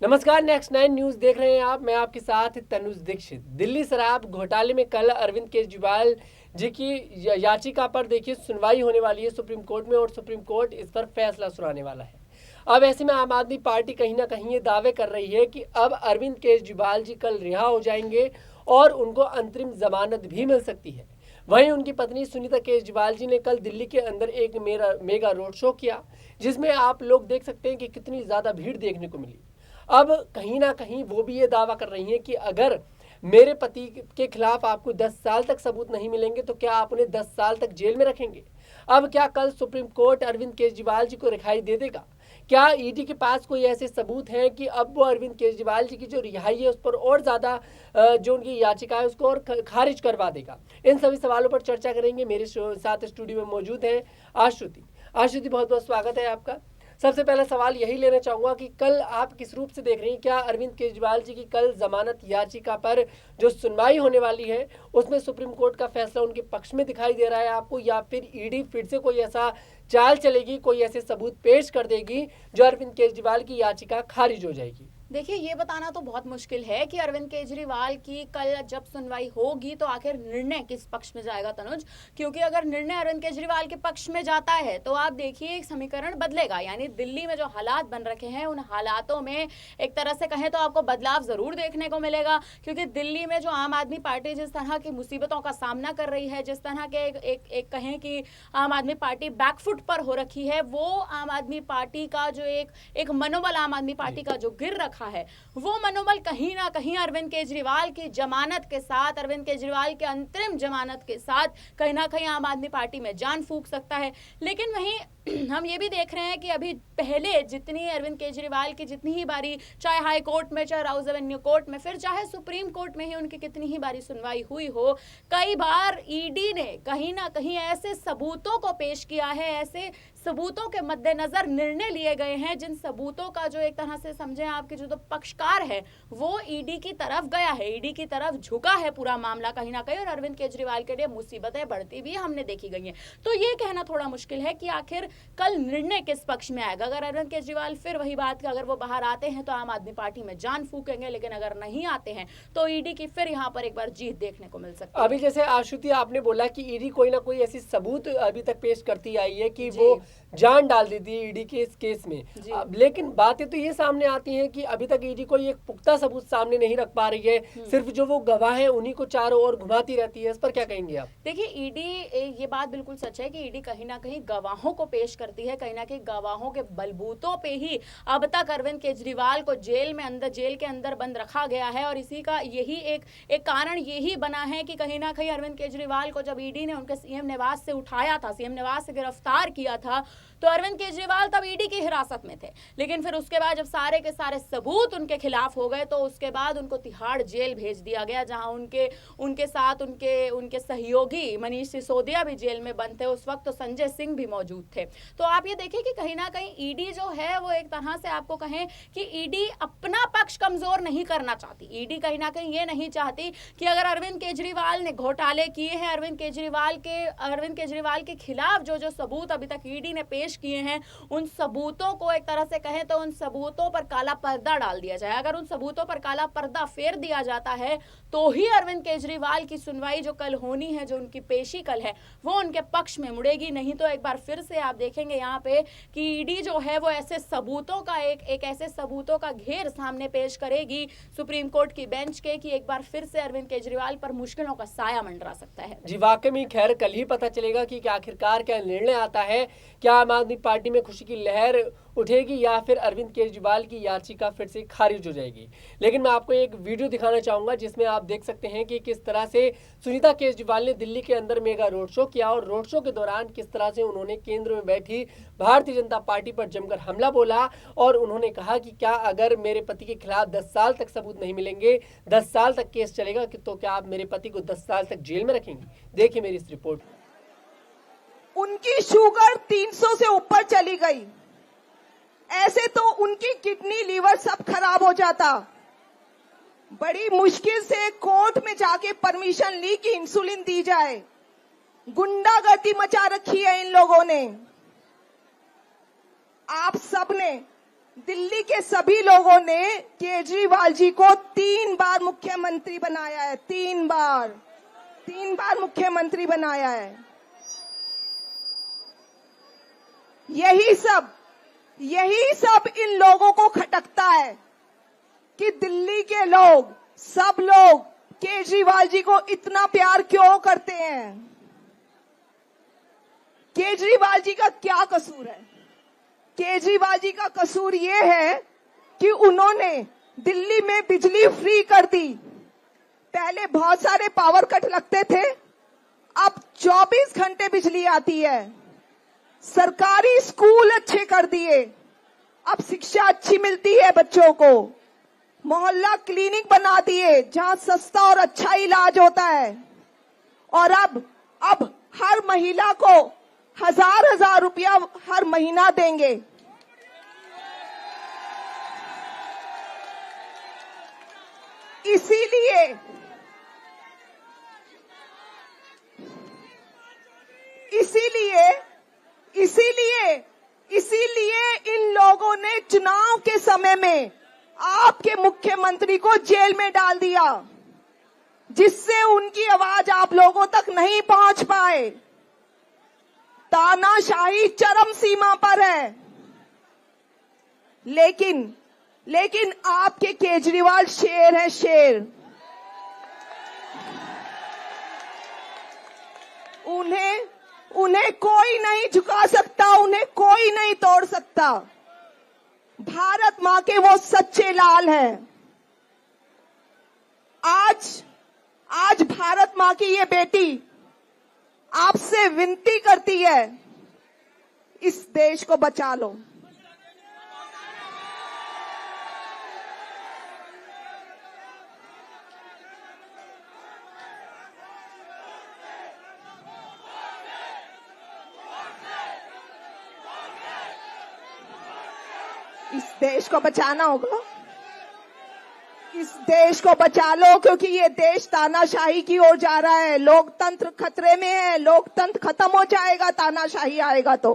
नमस्कार, next 9 news देख रहे हैं आप। मैं आपके साथ तनुज दीक्षित। दिल्ली शराब घोटाले में कल अरविंद केजरीवाल जी की याचिका पर देखिए सुनवाई होने वाली है सुप्रीम कोर्ट में, और सुप्रीम कोर्ट इस पर फैसला सुनाने वाला है। अब ऐसे में आम आदमी पार्टी कहीं ना कहीं ये दावे कर रही है कि अब अरविंद केजरीवाल जी कल रिहा हो जाएंगे और उनको अंतरिम जमानत भी मिल सकती है। वहीं उनकी पत्नी सुनीता केजरीवाल जी ने कल दिल्ली के अंदर एक मेगा रोड शो किया, जिसमें आप लोग देख सकते हैं कि कितनी ज़्यादा भीड़ देखने को मिली। अब कहीं ना कहीं वो भी ये दावा कर रही हैं कि अगर मेरे पति के खिलाफ आपको 10 साल तक सबूत नहीं मिलेंगे तो क्या आप उन्हें 10 साल तक जेल में रखेंगे। अब क्या कल सुप्रीम कोर्ट अरविंद केजरीवाल जी को रिहाई दे देगा? क्या ईडी के पास कोई ऐसे सबूत हैं कि अब वो अरविंद केजरीवाल जी की जो रिहाई है उस पर और ज़्यादा जो उनकी याचिका है उसको और खारिज करवा देगा? इन सभी सवालों पर चर्चा करेंगे। मेरे साथ स्टूडियो में मौजूद है आशुति। आशुति, बहुत बहुत स्वागत है आपका। सबसे पहला सवाल यही लेना चाहूँगा कि कल आप किस रूप से देख रही हैं? क्या अरविंद केजरीवाल जी की कल जमानत याचिका पर जो सुनवाई होने वाली है उसमें सुप्रीम कोर्ट का फैसला उनके पक्ष में दिखाई दे रहा है आपको, या फिर ईडी फिर से कोई ऐसा चाल चलेगी, कोई ऐसे सबूत पेश कर देगी जो अरविंद केजरीवाल की याचिका खारिज हो जाएगी? देखिए, ये बताना तो बहुत मुश्किल है कि अरविंद केजरीवाल की कल जब सुनवाई होगी तो आखिर निर्णय किस पक्ष में जाएगा तनुज। क्योंकि अगर निर्णय अरविंद केजरीवाल के पक्ष में जाता है तो आप देखिए एक समीकरण बदलेगा, यानी दिल्ली में जो हालात बन रखे हैं उन हालातों में एक तरह से कहें तो आपको बदलाव जरूर देखने को मिलेगा। क्योंकि दिल्ली में जो आम आदमी पार्टी जिस तरह की मुसीबतों का सामना कर रही है, जिस तरह के एक कहें कि आम आदमी पार्टी बैकफुट पर हो रखी है, वो आम आदमी पार्टी का जो एक मनोबल आम आदमी पार्टी का जो गिर रखा है, वो मनोबल कहीं ना कहीं अरविंद केजरीवाल की जमानत के साथ, अरविंद केजरीवाल के अंतरिम जमानत के साथ कहीं ना कहीं आम आदमी पार्टी में जान फूंक सकता है। लेकिन वहीं हम ये भी देख रहे हैं कि अभी पहले जितनी अरविंद केजरीवाल की जितनी ही बारी, चाहे हाई कोर्ट में, चाहे राउज एवेन्यू कोर्ट में, फिर चाहे सुप्रीम कोर्ट में ही उनकी कितनी ही बारी सुनवाई हुई हो, कई बार ईडी ने कहीं ना कहीं ऐसे सबूतों को पेश किया है, ऐसे सबूतों के मद्देनजर निर्णय लिए गए हैं जिन सबूतों का जो एक तरह से समझें आपके जो पक्षकार है वो ईडी की तरफ गया है, ईडी की तरफ झुका है पूरा मामला कहीं ना कहीं, और अरविंद केजरीवाल के लिए मुसीबतें बढ़ती भी हमने देखी गई हैं। तो ये कहना थोड़ा मुश्किल है कि आखिर कल निर्णय किस पक्ष में आएगा। अगर अरविंद केजरीवाल फिर वही बात कि अगर वो बाहर आते हैं तो आम आदमी पार्टी में जान फूकेंगे, लेकिन अगर नहीं आते हैं तो ईडी की फिर यहाँ पर एक बार जीत देखने को मिल सकती है। अभी जैसे आशुति आपने बोला कि ईडी कोई ना कोई ऐसी सबूत अभी तक पेश करती आई है कि वो जान डाल देती है ईडी के इस केस में, लेकिन बातें तो ये सामने आती हैं कि अभी तक ईडी कोई एक पुख्ता सबूत सामने नहीं रख पा रही है, सिर्फ जो वो गवाह है उन्हीं को चारों ओर घुमाती रहती है। इस पर क्या कहेंगे आप? देखिए, ईडी, ये बात बिल्कुल सच है कि ईडी कहीं ना कहीं गवाहों को पेश करती है, कहीं ना कहीं गवाहों के बलबूतों पे ही अब तक अरविंद केजरीवाल को जेल के अंदर बंद रखा गया है। और इसी का यही एक कारण यही बना है कि कहीं ना कहीं अरविंद केजरीवाल को जब ईडी ने उनके सीएम निवास से उठाया था, सीएम निवास से गिरफ्तार किया था, तो अरविंद केजरीवाल तब ईडी की हिरासत में थे। लेकिन फिर उसके बाद जब सारे के सारे सबूत उनके खिलाफ हो गए तो उसके बाद उनको तिहाड़ जेल भेज दिया गया, जहां उनके साथ उनके सहयोगी मनीष सिसोदिया भी जेल में बंद थे। उस वक्त तो संजय सिंह भी मौजूद थे। तो आप ये देखिए कि कहीं ना कहीं ईडी जो है वो एक तरह से आपको कहें कि ईडी अपना पक्ष कमजोर नहीं करना चाहती। ईडी कहीं ना कहीं ये नहीं चाहती कि अगर अरविंद केजरीवाल ने घोटाले किए हैं, अरविंद केजरीवाल के खिलाफ जो सबूत अभी तक ईडी ने पेश किए हैं, उन सबूतों को एक तरह से कहें तो उन सबूतों पर काला पर्दा डाल दिया जाए। अगर उन सबूतों पर काला पर्दा फेर दिया जाता है तो ही अरविंद केजरीवाल की सुनवाई जो कल होनी है, जो उनकी पेशी कल है, वो उनके पक्ष में मुड़ेगी। नहीं तो एक बार फिर से आप देखेंगे यहाँ पे कि ईडी जो है वो ऐसे सबूतों का एक ऐसे सबूतों का घेर सामने पेश करेगी सुप्रीम कोर्ट की बेंच के कि एक बार फिर से अरविंद केजरीवाल पर मुश्किलों का साया मंडरा सकता है। जी वाकई में, खैर कल ही पता चलेगा कि आखिरकार क्या निर्णय आता है। क्या आम आदमी पार्टी में खुशी की लहर उठेगी या फिर अरविंद केजरीवाल की याचिका फिर से खारिज हो जाएगी? लेकिन मैं आपको एक वीडियो दिखाना चाहूंगा जिसमें आप देख सकते हैं कि किस तरह से सुनीता केजरीवाल ने दिल्ली के अंदर मेगा रोड शो किया, और रोड शो के दौरान किस तरह से उन्होंने केंद्र में बैठी भारतीय जनता पार्टी पर जमकर हमला बोला, और उन्होंने कहा कि क्या अगर मेरे पति के खिलाफ 10 साल तक सबूत नहीं मिलेंगे, 10 साल तक केस चलेगा, तो क्या आप मेरे पति को 10 साल तक जेल में रखेंगे? देखिए मेरी इस रिपोर्ट। उनकी शुगर 300 से ऊपर चली गई, ऐसे तो उनकी किडनी, लीवर सब खराब हो जाता। बड़ी मुश्किल से कोर्ट में जाके परमिशन ली कि इंसुलिन दी जाए। गुंडागर्दी मचा रखी है इन लोगों ने, आप सब ने। दिल्ली के सभी लोगों ने केजरीवाल जी को 3 बार मुख्यमंत्री बनाया है, 3 बार मुख्यमंत्री बनाया है। यही सब इन लोगों को खटकता है कि दिल्ली के लोग, सब लोग केजरीवाल जी को इतना प्यार क्यों करते हैं। केजरीवाल जी का क्या कसूर है? केजरीवाल जी का कसूर ये है कि उन्होंने दिल्ली में बिजली फ्री कर दी। पहले बहुत सारे पावर कट लगते थे, अब 24 घंटे बिजली आती है। सरकारी स्कूल अच्छे कर दिए, अब शिक्षा अच्छी मिलती है बच्चों को। मोहल्ला क्लिनिक बना दिए जहां सस्ता और अच्छा इलाज होता है। और अब हर महिला को 1000 रुपया हर महीना देंगे। इसीलिए इन लोगों ने चुनाव के समय में आपके मुख्यमंत्री को जेल में डाल दिया, जिससे उनकी आवाज आप लोगों तक नहीं पहुंच पाए। तानाशाही चरम सीमा पर है। लेकिन आपके केजरीवाल शेर है, शेर। उन्हें कोई नहीं झुका सकता, उन्हें कोई नहीं तोड़ सकता। भारत मां के वो सच्चे लाल हैं। आज भारत मां की ये बेटी आपसे विनती करती है, इस देश को बचा लो। इस देश को बचाना होगा। इस देश को बचा लो, क्योंकि ये देश तानाशाही की ओर जा रहा है। लोकतंत्र खतरे में है। लोकतंत्र खत्म हो जाएगा, तानाशाही आएगा तो।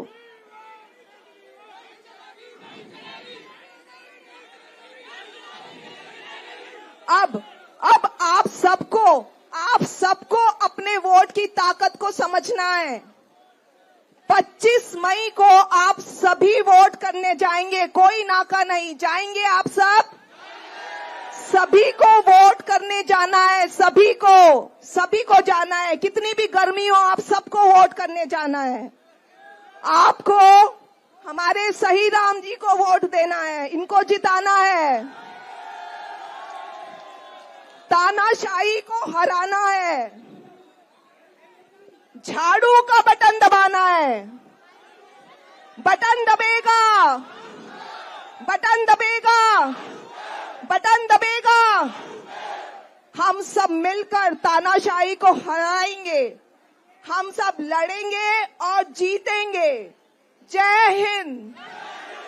अब आप सबको अपने वोट की ताकत को समझना है। 25 मई को आप सभी वोट करने जाएंगे, कोई नाका नहीं, जाएंगे आप सब। सभी को वोट करने जाना है, सभी को जाना है। कितनी भी गर्मी हो, आप सबको वोट करने जाना है। आपको हमारे सही राम जी को वोट देना है, इनको जिताना है। तानाशाही को हराना है। झाड़ू का बटन दबाना है। बटन दबेगा, बटन दबेगा, बटन दबेगा। हम सब मिलकर तानाशाही को हराएंगे। हम सब लड़ेंगे और जीतेंगे। जय हिंद।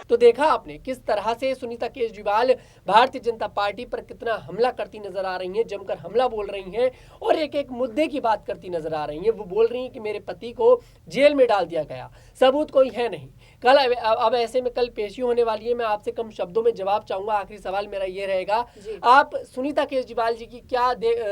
तो देखा आपने किस तरह से सुनीता केजरीवाल भारतीय जनता पार्टी पर कितना हमला करती नजर आ रही हैं, जमकर हमला बोल रही हैं और एक एक मुद्दे की बात करती नजर आ रही हैं। वो बोल रही हैं कि मेरे पति को जेल में डाल दिया गया, सबूत कोई है नहीं। कल अब ऐसे में कल पेशी होने वाली है। मैं आपसे कम शब्दों में जवाब चाहूंगा। आखिरी सवाल मेरा ये रहेगा, आप सुनीता केजरीवाल जी की क्या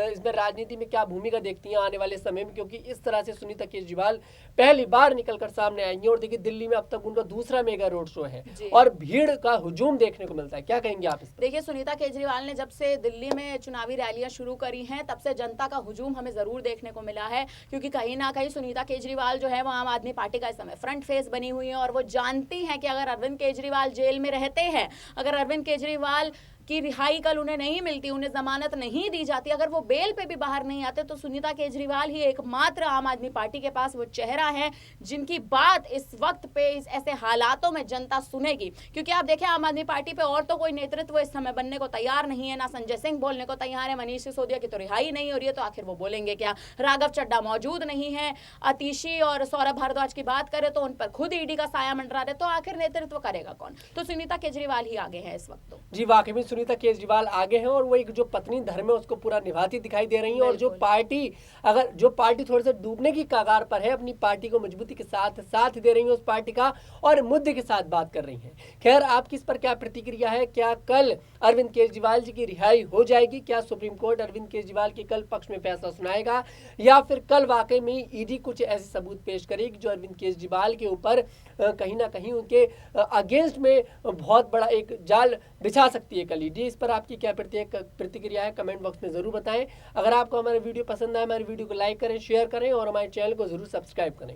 इसमें राजनीति में क्या भूमिका देखती हैं आने वाले समय में, क्योंकि इस तरह से सुनीता केजरीवाल पहली बार निकलकर सामने आई हैं और देखिए दिल्ली में अब तक उनका दूसरा मेगा रोड शो है और भीड़ का हुजूम देखने को मिलता है। क्या कहेंगे आप इस पर? देखिए, सुनीता केजरीवाल ने जब से दिल्ली में चुनावी रैलियां शुरू करी हैं, तब से जनता का हुजूम हमें जरूर देखने को मिला है, क्योंकि कहीं ना कहीं सुनीता केजरीवाल जो है वो आम आदमी पार्टी का इस समय फ्रंट फेस बनी हुई है और वो जानती हैं कि अगर अरविंद केजरीवाल जेल में रहते हैं, अगर अरविंद केजरीवाल की रिहाई कल उन्हें नहीं मिलती, उन्हें जमानत नहीं दी जाती, अगर वो बेल पे भी बाहर नहीं आते, तो सुनीता केजरीवाल ही एकमात्र आम आदमी पार्टी के पास वो चेहरा है जिनकी बात इस वक्त पे इस ऐसे हालातों में जनता सुनेगी। क्योंकि आप देखें, आम आदमी पार्टी पे और तो कोई नेतृत्व इस समय बनने को तैयार नहीं है, ना संजय सिंह बोलने को तैयार है। मनीष सिसोदिया की तो रिहाई नहीं हो रही है, तो आखिर वो बोलेंगे क्या? राघव चड्ढा मौजूद नहीं है। अतिशी और सौरभ भारद्वाज की बात करें तो उन पर खुद ईडी का साया मंडरा रहे, तो आखिर नेतृत्व करेगा कौन? तो सुनीता केजरीवाल ही आगे है इस वक्त। जी वाकई में सुनीता केजरीवाल आगे हैं और वो एक जो पत्नी धर्म है उसको पूरा निभाती दिखाई दे रही हैं। और जो पार्टी थोड़े से डूबने की कगार पर है, अपनी पार्टी को मजबूती के साथ साथ दे रही है उस पार्टी का और मुद्दे के साथ बात कर रही हैं। खैर, आपकी इस पर क्या प्रतिक्रिया है? क्या कल अरविंद केजरीवाल जी की रिहाई हो जाएगी? क्या सुप्रीम कोर्ट अरविंद केजरीवाल के कल पक्ष में फैसला सुनाएगा, या फिर कल वाकई में ईडी कुछ ऐसे सबूत पेश करेगी जो अरविंद केजरीवाल के ऊपर कहीं ना कहीं उनके अगेंस्ट में बहुत बड़ा एक जाल बिछा सकती है कल ईडी? इस पर आपकी क्या प्रतिक्रिया है? कमेंट बॉक्स में जरूर बताएं। अगर आपको हमारा वीडियो पसंद आए, हमारे वीडियो को लाइक करें, शेयर करें और हमारे चैनल को जरूर सब्सक्राइब करें।